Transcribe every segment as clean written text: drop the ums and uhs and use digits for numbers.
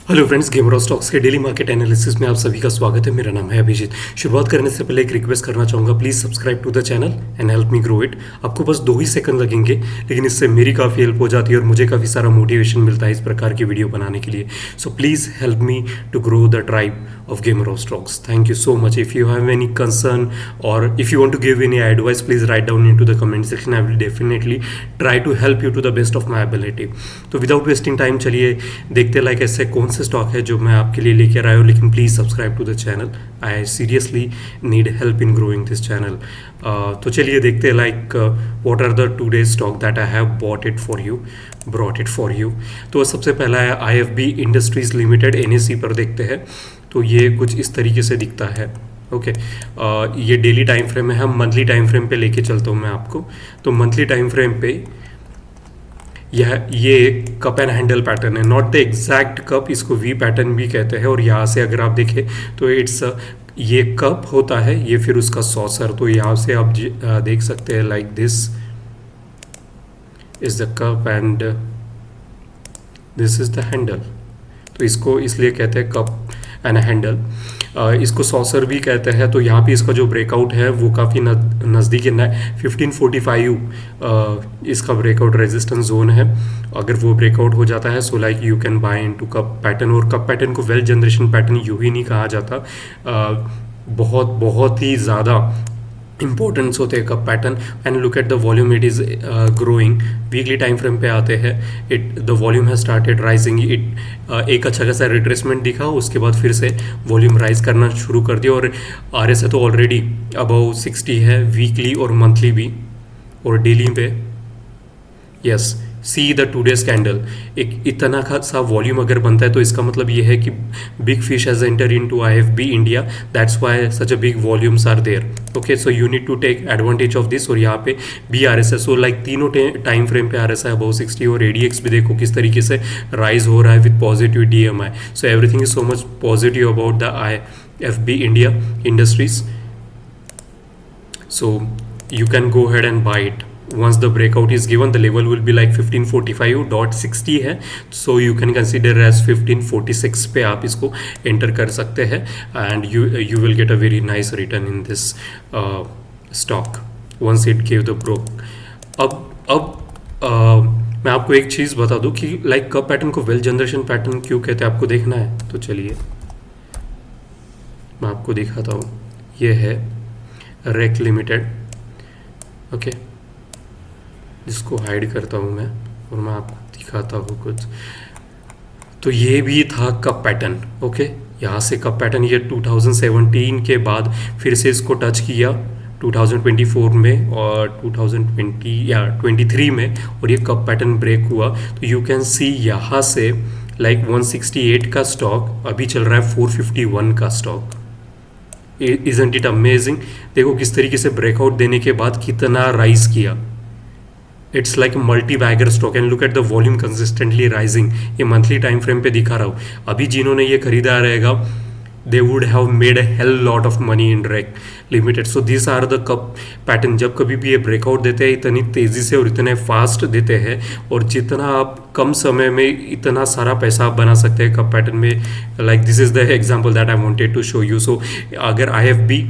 Hello friends, gamer stocks के daily market analysis में आप सभी का स्वागत है। मेरा नाम है अभिजीत। शुरुआत करने से पहले एक रिक्वेस्ट करना चाहूँगा, please subscribe to the channel and help me grow it. आपको बस 2 ही सेकंड लगेंगे, लेकिन इससे मेरी काफ़ी हेल्प हो जाती है और मुझे काफ़ी सारा मोटिवेशन मिलता है इस प्रकार की वीडियो बनाने के लिए। So please help me to grow the tribe of Gamer of Stocks. Thank you so much. If you have any concern or if you want to give any advice, please write down into the comment section. I will definitely try to help you to the best of my ability. तो without wasting time चलिए देखते like ऐसे कौन से stock है जो मैं आपके लिए लेकर आया हूँ। लेकिन please subscribe to the channel, I seriously need help in growing this channel. तो चलिए देखते हैं like what are the today's stock that I have brought it for you. तो सबसे पहला है IFB इंडस्ट्रीज लिमिटेड, NSE पर देखते हैं। तो ये कुछ इस तरीके से दिखता है। ओके, ये डेली टाइम फ्रेम है। हम मंथली टाइम फ्रेम पे लेके चलता हूँ मैं आपको। तो मंथली टाइम फ्रेम पे ये एक कप एंड हैंडल पैटर्न है, नॉट द एग्जैक्ट कप, इसको वी पैटर्न भी कहते हैं। और यहाँ से अगर आप देखें तो इट्स ये कप होता है, ये फिर उसका सॉसर। तो यहाँ से आप देख सकते हैं like this is the cup and this is the handle. तो इसको इसलिए कहते हैं कप एंड हैंडल। इसको सॉसर भी कहते हैं। तो यहाँ पे इसका जो ब्रेकआउट है वो काफ़ी नज़दीक है। 1545 इसका ब्रेकआउट रेजिस्टेंस जोन है। अगर वो ब्रेकआउट हो जाता है so like you can buy into cup pattern. और कप पैटर्न को वेल्थ जनरेशन पैटर्न यूँ ही नहीं कहा जाता, बहुत ही ज़्यादा इंपॉर्टेंस होते हैं cup pattern. And look at the volume, it is growing. Weekly time frame पे आते हैं, the volume has started rising. एक अच्छा खासा रिट्रेसमेंट दिखा, उसके बाद फिर से वॉल्यूम राइज करना शुरू कर दिया। और RSI तो ऑलरेडी अबव 60 है, वीकली और मंथली भी। और डेली पे yes, see the two days candle. एक इतना खासा वॉल्यूम अगर बनता है तो इसका मतलब ये है कि big fish has enter into IFB India, that's why such a big volumes are there. Okay, so you need to take advantage of this. और यहाँ पे भी RSI, सो लाइक तीनों टाइम फ्रेम पे RSI अबव 60। और ADX भी देखो किस तरीके से राइज हो रहा है with positive DMI। So everything is so much positive about the IFB India industries. So you can go ahead and buy it once the breakout is given. The level will be like 1545.60 है, so you can consider as 1546 पे आप इसको enter कर सकते हैं and you will get a very nice return in this stock once it gave the broke. अब मैं आपको एक चीज़ बता दूं कि लाइक कप पैटर्न को वेल्थ जनरेशन पैटर्न क्यों कहते हैं, आपको देखना है तो चलिए मैं आपको दिखाता हूँ। ये है रेक लिमिटेड। ओके, जिसको हाइड करता हूँ मैं और मैं आपको दिखाता हूँ कुछ। तो ये भी था कप पैटर्न। ओके, यहाँ से कप पैटर्न ये 2017 के बाद फिर से इसको टच किया 2024 में और 2020 या 23 में, और ये कप पैटर्न ब्रेक हुआ। तो यू कैन सी यहाँ से लाइक 168 का स्टॉक अभी चल रहा है 451 का स्टॉक। Isn't it amazing? देखो किस तरीके से ब्रेकआउट देने के बाद कितना राइज किया। It's like multi bagger stock and look at the volume consistently rising. ये मंथली टाइम फ्रेम पे दिखा रहा हूँ। अभी जिन्होंने ये खरीदा रहेगा they would have made a hell lot of money in REC limited. So this are the cup pattern. जब कभी भी ये ब्रेकआउट देते हैं इतनी तेज़ी से और इतने फास्ट देते हैं, और जितना आप कम समय में इतना सारा पैसा आप बना सकते हैं कप पैटर्न में। Like this is the example that I wanted to show you. So अगर IFB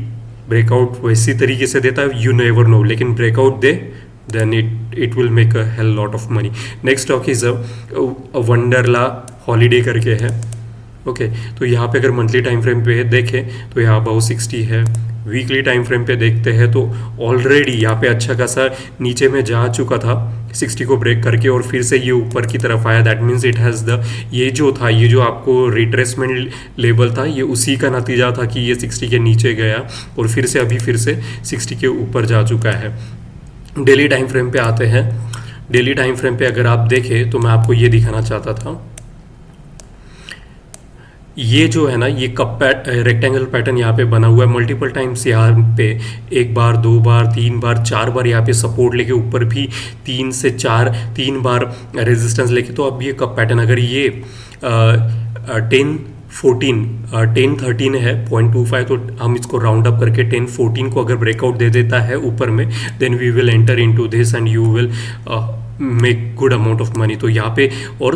ब्रेकआउट वैसी तरीके से देता है यू नेवर नो, लेकिन ब्रेकआउट दे then it will make a hell lot of money. Next stock is a Wonderla Holiday करके है। ओके, तो यहाँ पे अगर मंथली टाइम फ्रेम पे देखें तो यहाँ अबाउ 60 है। वीकली टाइम फ्रेम पे देखते हैं तो ऑलरेडी यहाँ पे अच्छा खासा नीचे में जा चुका था 60 को ब्रेक करके, और फिर से ये ऊपर की तरफ आया। That means it has the ये जो आपको रिट्रेसमेंट लेवल था ये उसी का नतीजा था कि ये 60 के नीचे गया और फिर से अभी फिर से 60 के ऊपर जा चुका है। डेली टाइम फ्रेम पे आते हैं। डेली टाइम फ्रेम पे अगर आप देखें तो मैं आपको ये दिखाना चाहता था। ये जो है ना, ये कप रेक्टेंगल पैटर्न यहाँ पे बना हुआ है मल्टीपल टाइम्स। यहाँ पे एक बार, 2 बार, 3 बार, 4 बार यहाँ पे सपोर्ट लेके ऊपर भी 3 से 3 बार रेजिस्टेंस लेके। तो अब ये कप पैटर्न अगर ये 1013 है 0.25, तो हम इसको राउंड अप करके 1014 को अगर ब्रेकआउट दे देता है ऊपर में, then we will enter into this and you will make good amount of money. तो यहाँ पे और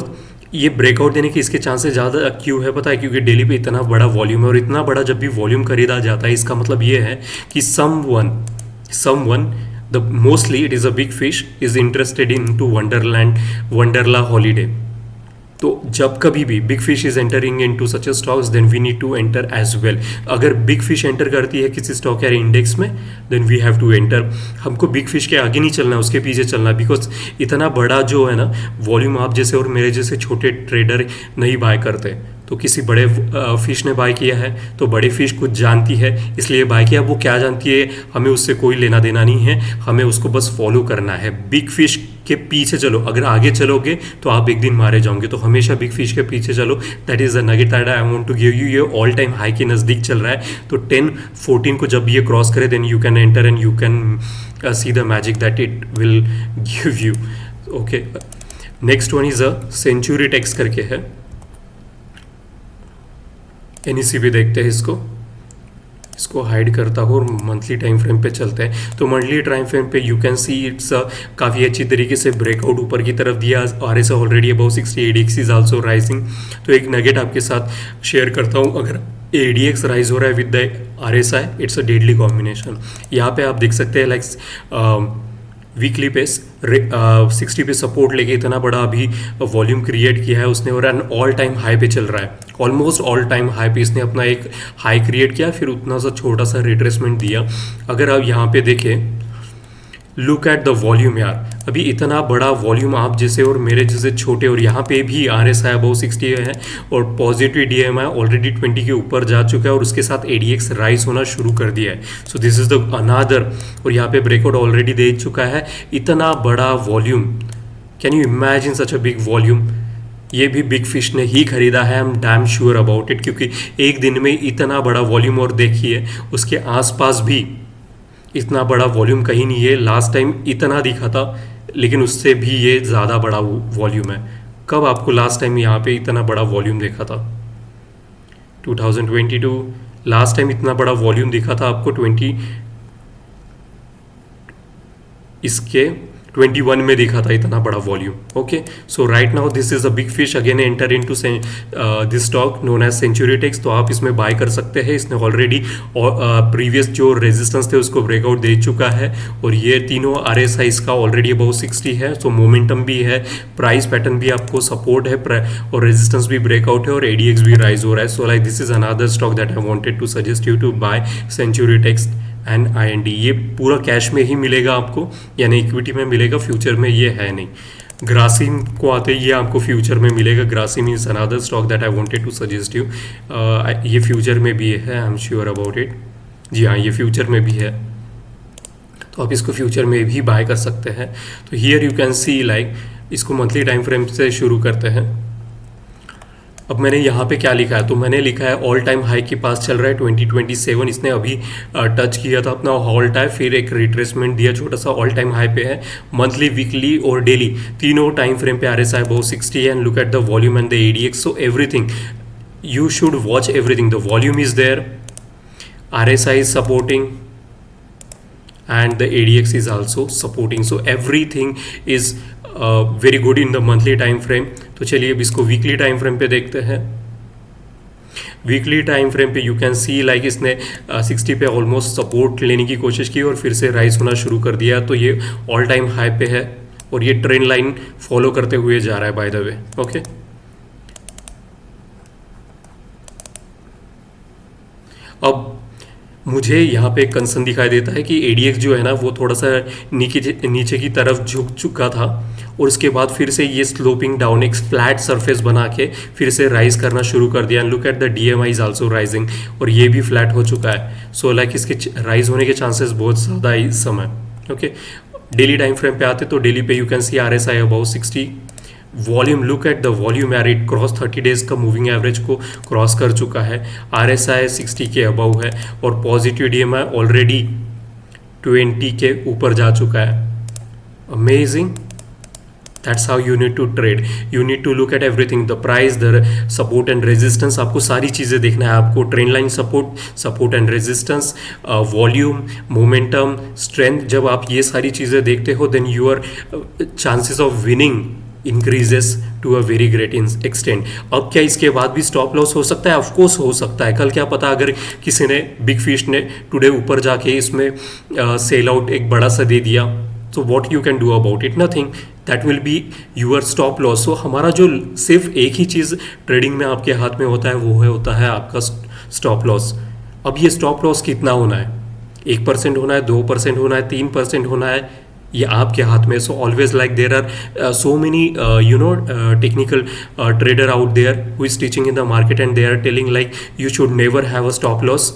ये ब्रेकआउट देने की इसके चांसेस ज़्यादा क्यों है पता है? क्योंकि डेली पे इतना बड़ा वॉल्यूम है, और इतना बड़ा जब भी वॉल्यूम खरीदा जाता है इसका मतलब ये है कि someone the mostly it is a big fish is interested in to Wonderla holiday. तो जब कभी भी big fish is entering in to such stocks then we need to enter as well. अगर बिग फिश एंटर करती है किसी stock या index में then we have to enter. हमको बिग फिश के आगे नहीं चलना, उसके पीछे चलना, बिकॉज इतना बड़ा जो है ना वॉल्यूम आप जैसे और मेरे जैसे छोटे ट्रेडर नहीं बाय करते। तो किसी बड़े फिश ने बाय किया है तो बड़े फिश कुछ जानती है इसलिए बाय किया। वो क्या जानती है हमें उससे कोई लेना देना नहीं है, हमें उसको बस फॉलो करना है। बिग फिश के पीछे चलो, अगर आगे चलोगे तो आप एक दिन मारे जाओगे। तो हमेशा बिग फिश के पीछे चलो। That is the nugget that I want to give you. ये ऑल टाइम हाई के नज़दीक चल रहा है, तो 10-14 को जब ये क्रॉस करे then you can enter and you can see the magic that it will give you. Okay, next one is a century tex करके है, एनईसी पे देखते हैं इसको हाइड करता हूँ और मंथली टाइम फ्रेम पे चलते हैं। तो मंथली टाइम फ्रेम पे यू कैन सी इट्स काफ़ी अच्छी तरीके से ब्रेकआउट ऊपर की तरफ दिया। RSI already above 60, ADX is also rising. तो एक नगेट आपके साथ शेयर करता हूँ, अगर ADX राइज हो रहा है with the RSI it's a deadly combination. यहाँ पे आप देख सकते हैं लाइक वीकली पेस 60 पे सपोर्ट लेके इतना बड़ा अभी वॉल्यूम क्रिएट किया है उसने, और एन ऑल टाइम हाई पे चल रहा है। ऑलमोस्ट ऑल टाइम हाई पे इसने अपना एक हाई क्रिएट किया, फिर उतना सा छोटा सा रिट्रेसमेंट दिया। अगर आप यहाँ पे देखें, लुक एट द वॉल्यूम यार, अभी इतना बड़ा वॉल्यूम आप जैसे और मेरे जैसे छोटे, और यहाँ पे भी RSI अबाउ 60 है और पॉजिटिव DMI ऑलरेडी 20 के ऊपर जा चुका है और उसके साथ ADX राइज होना शुरू कर दिया है। So this is the another, और यहाँ पे ब्रेकआउट ऑलरेडी दे चुका है। इतना बड़ा volume, can you imagine such a big volume? ये भी बिग फिश ने ही खरीदा है, I am damn sure about it, क्योंकि एक दिन में इतना बड़ा वॉल्यूम, और देखिए उसके आसपास भी इतना बड़ा वॉल्यूम कहीं नहीं है। लास्ट टाइम इतना दिखा था लेकिन उससे भी ये ज़्यादा बड़ा वॉल्यूम है। कब आपको लास्ट टाइम यहाँ पे इतना बड़ा वॉल्यूम देखा था? 2022 लास्ट टाइम इतना बड़ा वॉल्यूम दिखा था आपको 21 में दिखा था इतना बड़ा volume. Okay, so right now this is a big fish again enter into this stock known as century tex. तो आप इसमें बाय कर सकते हैं। इसने ऑलरेडी प्रीवियस जो रेजिस्टेंस थे उसको ब्रेकआउट दे चुका है, और ये तीनों RSI इसका ऑलरेडी अबाउ 60 है। सो मोमेंटम भी है, प्राइस पैटर्न भी आपको सपोर्ट है, और रेजिस्टेंस भी ब्रेकआउट है, और ADX भी राइज हो रहा है। So like this is another stock that I wanted to suggest you to buy, century tex and IND। ये पूरा कैश में ही मिलेगा आपको, यानी इक्विटी में मिलेगा, फ्यूचर में ये है नहीं। ग्रासिम को आते ही ये आपको फ्यूचर में मिलेगा। Grasim is another stock that I wanted to suggest you. ये फ्यूचर में भी है, I am sure about it. जी हाँ, ये फ्यूचर में भी है, तो आप इसको फ्यूचर में भी बाय कर सकते हैं। तो here you can C like, इसको मंथली टाइम फ्रेम से शुरू करते हैं। अब मैंने यहाँ पे क्या लिखा है, तो मैंने लिखा है ऑल टाइम हाई के पास चल रहा है 2027। इसने अभी टच किया था अपना ऑल टाइम, फिर एक रिट्रेसमेंट दिया छोटा सा, ऑल टाइम हाई पे है। मंथली, वीकली और डेली तीनों टाइम फ्रेम पे RSI बहुत 60 है, and look at the volume and the ADX। So everything you should watch everything. The volume is there, RSI is supporting, and the ADX is also supporting. So everything is very good in the monthly time frame. तो चलिए अब इसको weekly time frame पे देखते हैं. Weekly time frame पे you can C like इसने 60 पे ऑलमोस्ट सपोर्ट लेने की कोशिश की और फिर से राइज होना शुरू कर दिया. तो ये ऑल टाइम हाई पे है और ये ट्रेंड लाइन फॉलो करते हुए जा रहा है बाय द वे. ओके, अब मुझे यहाँ पे एक कंसर्न दिखाई देता है कि ADX जो है ना वो थोड़ा सा नीचे की तरफ झुक चुका था और उसके बाद फिर से ये स्लोपिंग डाउन एक फ्लैट सरफेस बना के फिर से राइज करना शुरू कर दिया. And look at the DMI is also rising और ये भी फ्लैट हो चुका है. सो लाइक इसके राइज होने के चांसेस बहुत ज़्यादा है इस समय. ओके, डेली टाइम फ्रेम पे आते तो डेली पे you can C RSI about 60. Volume, look at the volume यार, इट क्रॉस 30 डेज का मूविंग एवरेज को क्रॉस कर चुका है. RSI 60 के अबव है और पॉजिटिव DMI ऑलरेडी 20 के ऊपर जा चुका है. Amazing. That's how you need to trade. You need to look at everything, the price, the support and resistance. आपको सारी चीज़ें देखना है. आपको trend line support and resistance, volume, momentum, strength. जब आप ये सारी चीज़ें देखते हो then your chances of winning increases to a very great extent. अब क्या इसके बाद भी स्टॉप लॉस हो सकता है? ऑफ कोर्स हो सकता है। कल क्या पता अगर किसी ने, बिग फिश ने टुडे ऊपर जाके इसमें सेल आउट एक बड़ा सा दे दिया, तो what you can do about it? Nothing. That will be your stop loss. So हमारा जो सिर्फ एक ही चीज़ ट्रेडिंग में आपके हाथ में होता है, वो होता है आपका स्टॉप लॉस। अब ये स्टॉप लॉस कितना होना है? 1% होना है, 2% होना है, 3% होना है, ये आपके हाथ में। So always like there are so many technical trader out there who is teaching in the market and they are telling like you should never have a stop loss.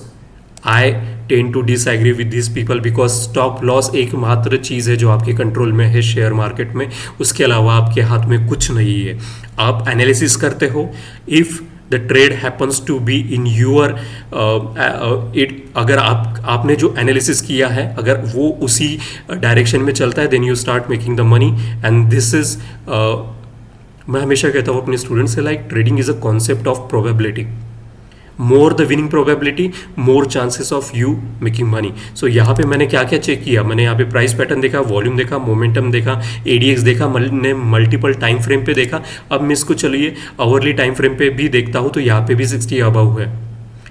I tend to disagree with this people because stop loss एकमात्र चीज़ है जो आपके control में है share market में। उसके अलावा आपके हाथ में कुछ नहीं है। आप एनालिसिस करते हो, if the trade happens to be in your it, अगर आपने जो एनालिसिस किया है अगर वो उसी डायरेक्शन में चलता है, then you start making the money. And this is, मैं हमेशा कहता हूँ अपने स्टूडेंट से, like trading is a concept of probability. More the winning probability, more chances of you making money. So यहाँ पे मैंने क्या क्या चेक किया? मैंने यहाँ पे प्राइस पैटर्न देखा, वॉल्यूम देखा, मोमेंटम देखा, एडीएक्स देखा, मैंने मल्टीपल टाइम फ्रेम पे देखा। अब मैं इसको चलिए आवरली टाइम फ्रेम पे भी देखता हूँ, तो यहाँ पे भी 60 अबव है।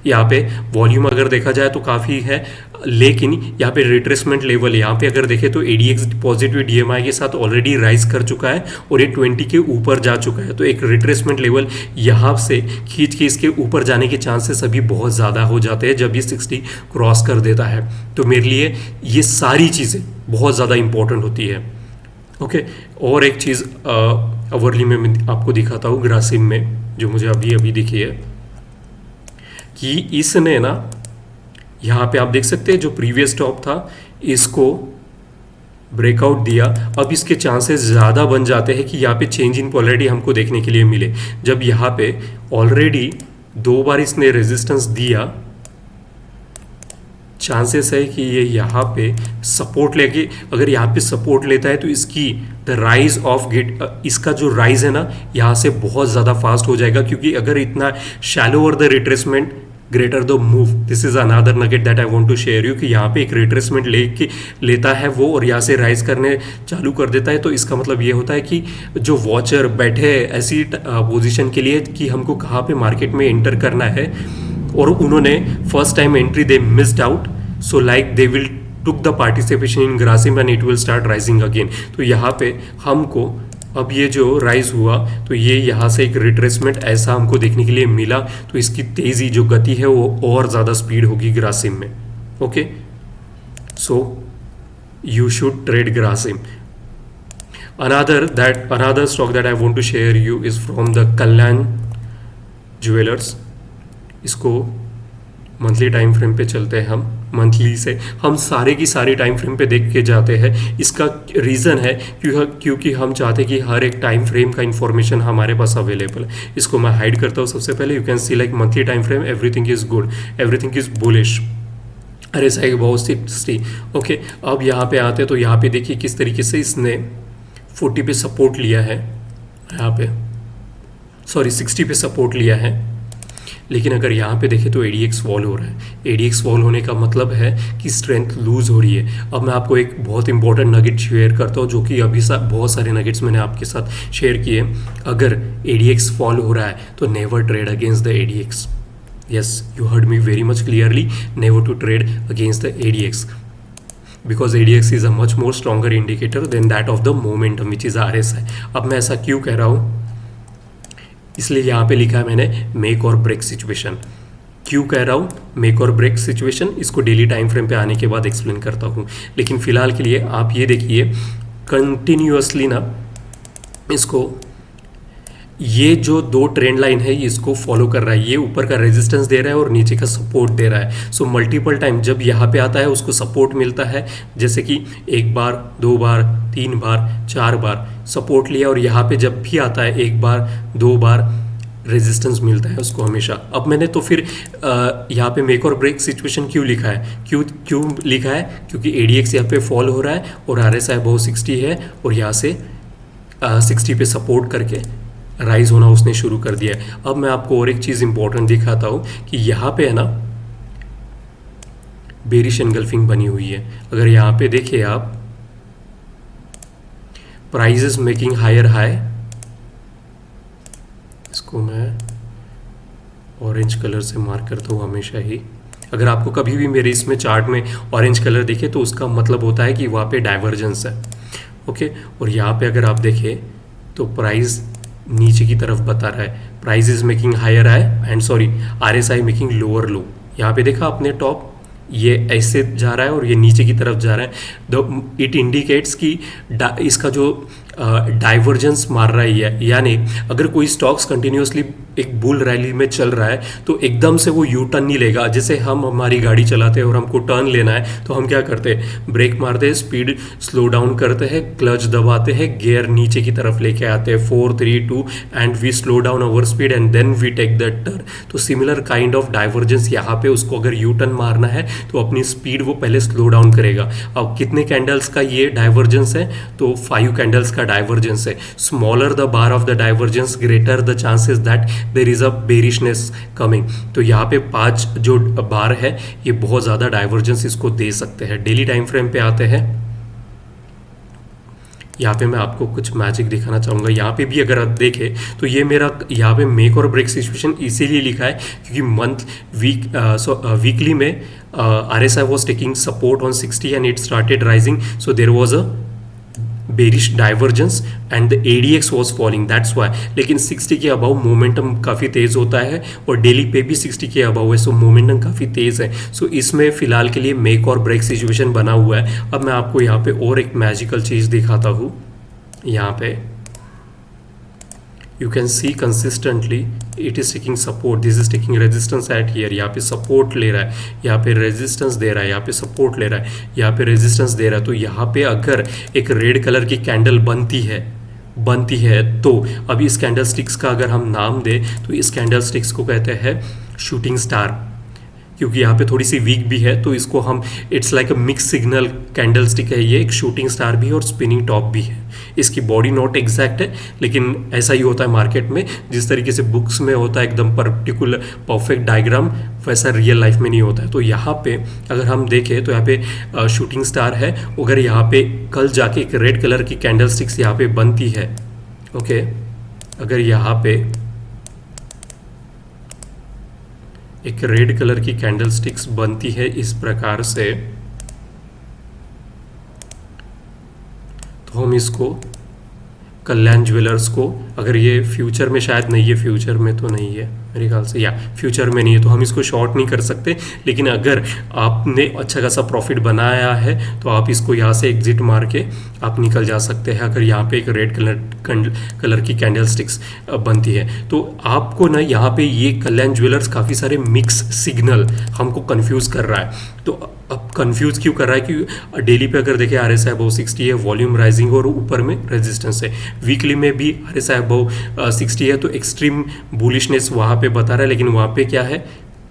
यहाँ पे वॉल्यूम अगर देखा जाए तो काफ़ी है, लेकिन यहाँ पे रिट्रेसमेंट लेवल, यहाँ पे अगर देखें तो एडीएक्स पॉजिटिव डीएमआई के साथ ऑलरेडी राइज कर चुका है और ये 20 के ऊपर जा चुका है। तो एक रिट्रेसमेंट लेवल यहाँ से खींच के इसके ऊपर जाने के चांसेस अभी बहुत ज़्यादा हो जाते हैं जब ये 60 क्रॉस कर देता है। तो मेरे लिए ये सारी चीज़ें बहुत ज़्यादा इंपॉर्टेंट होती है। ओके, और एक चीज़ अवरली में मैं आपको दिखाता हूँ ग्रासिम में, जो मुझे अभी अभी दिखी है कि इसने ना, यहाँ पे आप देख सकते हैं जो प्रीवियस टॉप था इसको ब्रेकआउट दिया। अब इसके चांसेस ज़्यादा बन जाते हैं कि यहाँ पे चेंज इन पोलैरिटी हमको देखने के लिए मिले। जब यहाँ पे ऑलरेडी 2 बार इसने रेजिस्टेंस दिया, चांसेस है कि ये यहाँ पे सपोर्ट लेके, अगर यहाँ पे सपोर्ट लेता है तो इसकी द राइज ऑफ गेट, इसका जो राइज है ना यहाँ से बहुत ज़्यादा फास्ट हो जाएगा। क्योंकि अगर इतना shallow over the retracement greater the move, this is another nugget that I want to share you, कि यहाँ पे एक रिट्रेसमेंट लेता है वो और यहाँ से राइज करने चालू कर देता है। तो इसका मतलब ये होता है कि जो वॉचर बैठे ऐसी पोजीशन के लिए कि हमको कहाँ पे मार्केट में एंटर करना है, और उन्होंने first time entry they missed out, so like they will took the participation in Grasim and it will start rising again. तो यहाँ पे हमको अब ये जो राइज हुआ तो ये यहाँ से एक रिट्रेसमेंट ऐसा हमको देखने के लिए मिला, तो इसकी तेज़ी जो गति है वो और ज़्यादा स्पीड होगी ग्रासिम में। Okay, so you should trade Grasim. another stock that I want to share you is from the Kalyan Jewelers। इसको मंथली टाइम फ्रेम पे चलते हैं हम, मंथली से हम सारे की सारी टाइम फ्रेम पे देख के जाते हैं। इसका रीज़न है क्योंकि हम चाहते हैं कि हर एक टाइम फ्रेम का इन्फॉर्मेशन हमारे पास अवेलेबल है। इसको मैं हाइड करता हूँ सबसे पहले। You can C like monthly time frame, everything is good, everything is bullish, अरे सही बहुत 60। ओके, अब यहाँ पे आते हैं तो यहाँ पे देखिए किस तरीके से इसने 40 पे सपोर्ट लिया है, यहाँ पे 60 पे सपोर्ट लिया है। लेकिन अगर यहाँ पे देखें तो एडीएक्स फॉल हो रहा है। एडीएक्स फॉल होने का मतलब है कि स्ट्रेंथ लूज हो रही है। अब मैं आपको एक बहुत इंपॉर्टेंट नगेट शेयर करता हूँ, जो कि अभी बहुत सारे नगेट्स मैंने आपके साथ शेयर किए। अगर एडीएक्स फॉल हो रहा है तो never trade against the ADX. Yes, you heard me very much clearly, never to trade against the ADX because ADX is a much more stronger indicator than that of the momentum which is RSI। अब मैं ऐसा क्यों कह रहा हूँ, इसलिए यहाँ पे लिखा है मैंने मेक और ब्रेक सिचुएशन। क्यों कह रहा हूँ मेक और ब्रेक सिचुएशन, इसको डेली टाइम फ्रेम पे आने के बाद एक्सप्लेन करता हूँ। लेकिन फिलहाल के लिए आप ये देखिए कंटिन्यूअसली ना, इसको ये जो 2 ट्रेंड लाइन है इसको फॉलो कर रहा है। ये ऊपर का रेजिस्टेंस दे रहा है और नीचे का सपोर्ट दे रहा है। सो मल्टीपल टाइम जब यहाँ पे आता है उसको सपोर्ट मिलता है, जैसे कि 1 बार, 2 बार, 3 बार, 4 बार सपोर्ट लिया, और यहाँ पे जब भी आता है 1 बार, 2 बार रेजिस्टेंस मिलता है उसको हमेशा। अब मैंने तो फिर यहाँ पे मेक और ब्रेक सिचुएशन क्यों लिखा है, क्यों लिखा है, क्योंकि एडीएक्स यहाँ पे फॉल हो रहा है और आरएसआई बहुत 60 है और यहाँ से 60 पे सपोर्ट करके राइज होना उसने शुरू कर दिया है। अब मैं आपको और एक चीज़ इंपॉर्टेंट दिखाता हूँ कि यहाँ पे है ना बेरिश एनगल्फिंग बनी हुई है। अगर यहाँ पे देखिए आप, प्राइजेस मेकिंग हायर हाई इसको मैं ऑरेंज कलर से मार्क करता हूँ हमेशा ही। अगर आपको कभी भी मेरे इसमें चार्ट में ऑरेंज कलर दिखे तो उसका मतलब होता है कि वहाँ पे डाइवर्जेंस है। ओके, और यहाँ पे अगर आप देखें तो प्राइस नीचे की तरफ बता रहा है, price is making higher high and sorry RSI making lower low. यहाँ पे देखा आपने टॉप ये ऐसे जा रहा है और ये नीचे की तरफ जा रहा है। इट इंडिकेट्स कि इसका जो डाइवर्जेंस मार रहा है, यानी अगर कोई स्टॉक्स कंटिन्यूसली एक बुल रैली में चल रहा है तो एकदम से वो यू टर्न नहीं लेगा। जैसे हम हमारी गाड़ी चलाते हैं और हमको टर्न लेना है तो हम क्या करते हैं, ब्रेक मारते हैं, स्पीड स्लो डाउन करते हैं, क्लच दबाते हैं, गियर नीचे की तरफ लेके आते हैं 4 3 2 and we slow down our speed and then we take that turn. तो सिमिलर काइंड ऑफ डाइवर्जेंस यहाँ पे उसको अगर यू टर्न मारना है तो अपनी स्पीड वो पहले स्लो डाउन करेगा। अब कितने कैंडल्स का ये डाइवर्जेंस है, तो 5 कैंडल्स का डाइवर्जेंस है। Smaller the bar of the divergence greater the chances that there is a bearishness coming. तो यहाँ पे 5 जो बार है ये बहुत ज़्यादा डाइवर्जेंस इसको दे सकते हैं। डेली टाइम फ्रेम पे आते हैं, यहाँ पे मैं आपको कुछ मैजिक दिखाना चाहूँगा। यहाँ पे भी अगर आप देखें तो ये मेरा यहाँ पे मेक और ब्रेक सिचुएशन इसीलिए लिखा है क्योंकि मंथ वीकली में RSI was taking support on 60 and it started rising, so there was a bearish divergence and the ADX was falling, that's why। लेकिन 60 के अबाव मोमेंटम काफ़ी तेज़ होता है और डेली पे भी 60 के अबाव है, सो मोमेंटम काफ़ी तेज़ है। सो इसमें फ़िलहाल के लिए मेक और ब्रेक सिचुएशन बना हुआ है। अब मैं आपको यहाँ पे और एक मैजिकल चीज़ दिखाता हूँ। यहाँ पे you can see consistently it is taking support, this is taking resistance at here। यहाँ पे सपोर्ट ले रहा है, यहाँ पे रेजिस्टेंस दे रहा है, यहाँ पे सपोर्ट ले रहा है, यहाँ पे रेजिस्टेंस दे रहा है। तो यहाँ पे अगर एक रेड कलर की कैंडल बनती है तो अभी इस कैंडल स्टिक्स का अगर हम नाम दें तो इस कैंडल स्टिक्स को कहते हैं शूटिंग स्टार, क्योंकि यहाँ पे थोड़ी सी वीक भी है तो इसको हम it's like a mix signal candle stick है ये। एक शूटिंग स्टार भी है और स्पिनिंग टॉप भी है। इसकी बॉडी नॉट एग्जैक्ट है लेकिन ऐसा ही होता है मार्केट में, जिस तरीके से बुक्स में होता है एकदम पर्टिकुलर परफेक्ट डायग्राम, वैसा रियल लाइफ में नहीं होता है। तो यहाँ पे अगर हम देखें तो यहाँ पे शूटिंग स्टार है। अगर यहाँ पे कल जाके एक रेड कलर की कैंडल स्टिक्स यहाँ पे बनती है, ओके, अगर यहाँ पे एक रेड कलर की कैंडल स्टिक्स बनती है इस प्रकार से, तो हम इसको कल्याण ज्वेलर्स को, अगर ये फ्यूचर में शायद नहीं है, फ्यूचर में तो नहीं है मेरे ख्याल से, या फ्यूचर में नहीं है तो हम इसको शॉर्ट नहीं कर सकते। लेकिन अगर आपने अच्छा खासा प्रॉफिट बनाया है तो आप इसको यहाँ से एग्जिट मार के आप निकल जा सकते हैं। अगर यहाँ पे एक रेड कलर की कैंडल स्टिक्स बनती है तो आपको ना यहाँ पे ये कल्याण ज्वेलर्स काफ़ी सारे मिक्स सिग्नल हमको कंफ्यूज कर रहा है। तो अब कंफ्यूज क्यों कर रहा है कि डेली पे अगर देखें RSI अबव 60 है, वॉल्यूम राइजिंग और ऊपर में रेजिस्टेंस है। वीकली में भी RSI अबव 60 है तो एक्सट्रीम बुलिशनेस वहाँ पे बता रहा है, लेकिन वहाँ पे क्या है,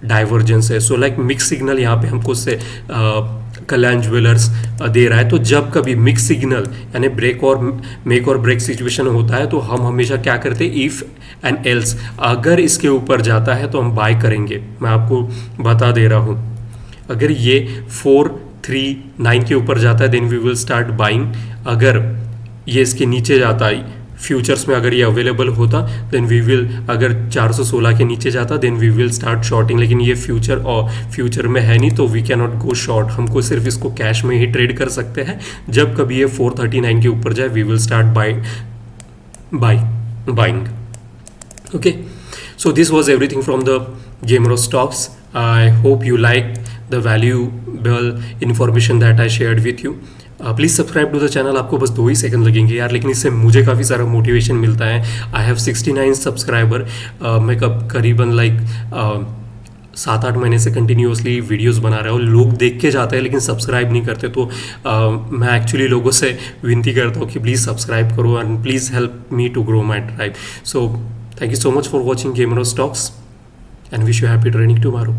डाइवर्जेंस है। सो लाइक मिक्स सिग्नल यहाँ पे हमको से कल्याण ज्वेलर्स दे रहा है। तो जब कभी मिक्स सिग्नल यानी ब्रेक और मेक और ब्रेक सिचुएशन होता है तो हम हमेशा क्या करते हैं, इफ़ एंड एल्स, अगर इसके ऊपर जाता है तो हम बाय करेंगे। मैं आपको बता दे रहा हूँ, अगर ये 439 के ऊपर जाता है then we will start buying. अगर ये इसके नीचे जाता है, फ्यूचर्स में अगर ये अवेलेबल होता देन वी विल, अगर 416 के नीचे जाता then we will start shorting. लेकिन ये फ्यूचर में है नहीं तो we can not go short, हमको सिर्फ इसको कैश में ही ट्रेड कर सकते हैं। जब कभी ये 439 के ऊपर जाए we will start buying. Okay, so this was everything from the Gamero stocks. I hope you liked the valuable information that I shared with you. Please subscribe to the channel. आपको बस 2 ही सेकंड लगेंगे यार, लेकिन इससे मुझे काफ़ी सारा motivation मिलता है। I have 69 subscriber. मैं करीबन लाइक 7-8 महीने से कंटिन्यूसली वीडियोस बना रहा हूँ। लोग देख के जाते हैं लेकिन सब्सक्राइब नहीं करते। तो मैं एक्चुअली लोगों से विनती करता हूँ कि प्लीज़ सब्सक्राइब करो and please help me to grow my tribe. So thank you so much for watching Gamero Stocks and wish you happy trading tomorrow.